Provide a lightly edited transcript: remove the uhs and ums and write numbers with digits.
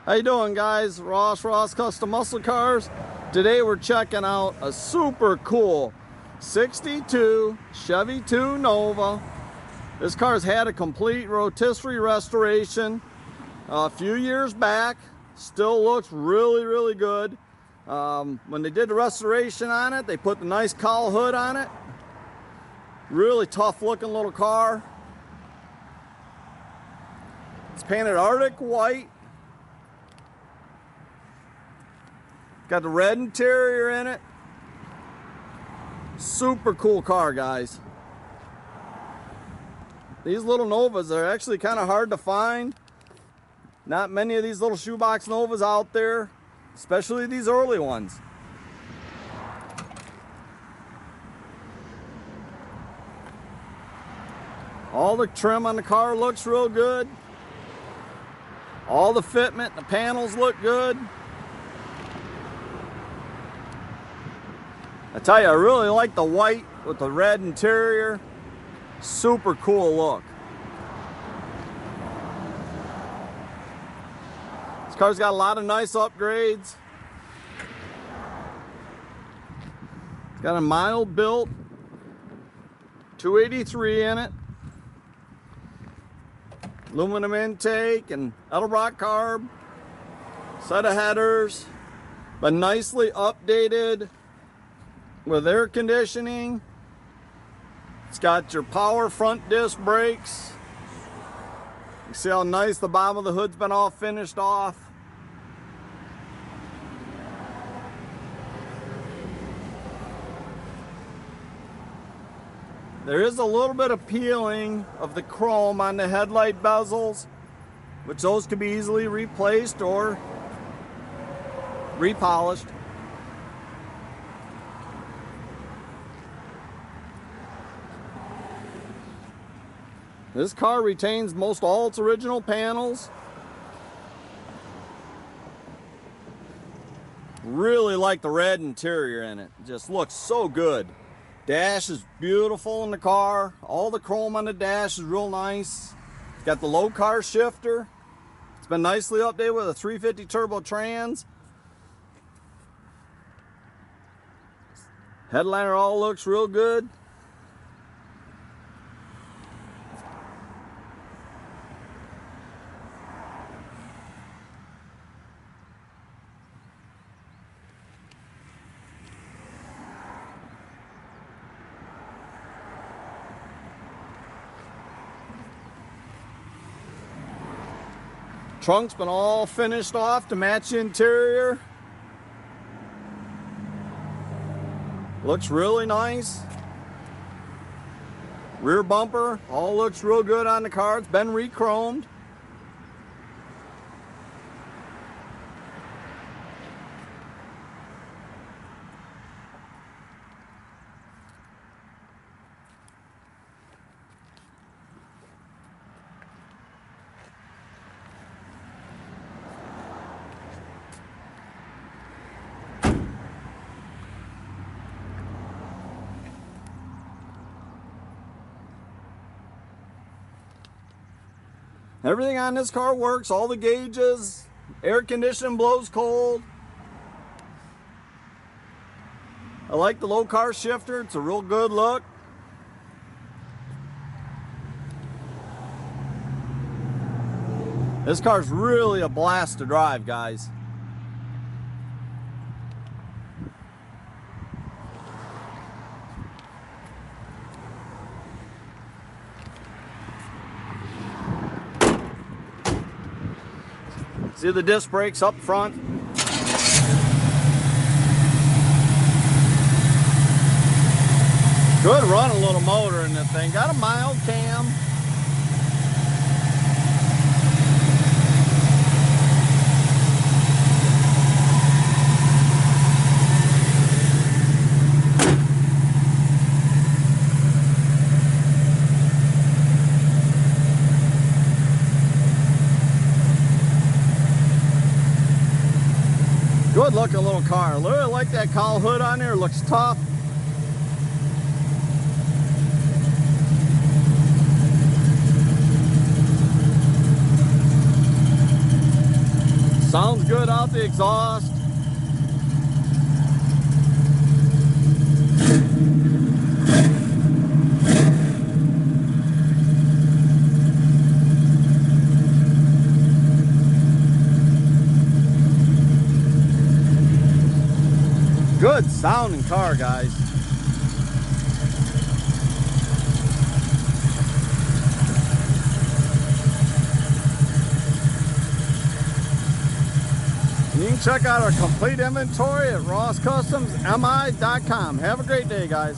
How you doing, guys? Ross Custom Muscle Cars. Today we're checking out a super cool 62 Chevy 2 Nova. This car's had a complete rotisserie restoration a few years back. Still looks really good. When they did the restoration on it, they put the nice cowl hood on it. Really tough looking little car. It's painted Artic White. Got the red interior in it. Super cool car, guys. These little Novas are actually kind of hard to find. Not many of these little shoebox Novas out there, especially these early ones. All the trim on the car looks real good. All the fitment, the panels look good. I tell you, I really like the white with the red interior. Super cool look. This car's got a lot of nice upgrades. It's got a mild built 283 in it. Aluminum intake and Edelbrock carb. Set of headers. But nicely updated with air conditioning. It's got your power front disc brakes. You see how nice the bottom of the hood's been all finished off. There is a little bit of peeling of the chrome on the headlight bezels, which those could be easily replaced or repolished. This car retains most all its original panels. Really like the red interior in it. Just looks so good. Dash is beautiful in the car. All the chrome on the dash is real nice. It's got the Lokar shifter. It's been nicely updated with a 350 turbo trans. Headliner all looks real good. Trunk's been all finished off to match the interior. Looks really nice. Rear bumper all looks real good on the car. It's been re-chromed. Everything on this car works, all the gauges, air conditioning blows cold. I like the Lokar shifter, it's a real good look. This car's really a blast to drive, guys. See the disc brakes up front. Good running little motor in this thing. Got a mild cam. Good looking little car. Really like that cowl hood on there. Looks tough. Sounds good out the exhaust. Good sounding car, guys. You can check out our complete inventory at rosscustomsmi.com. Have a great day, guys.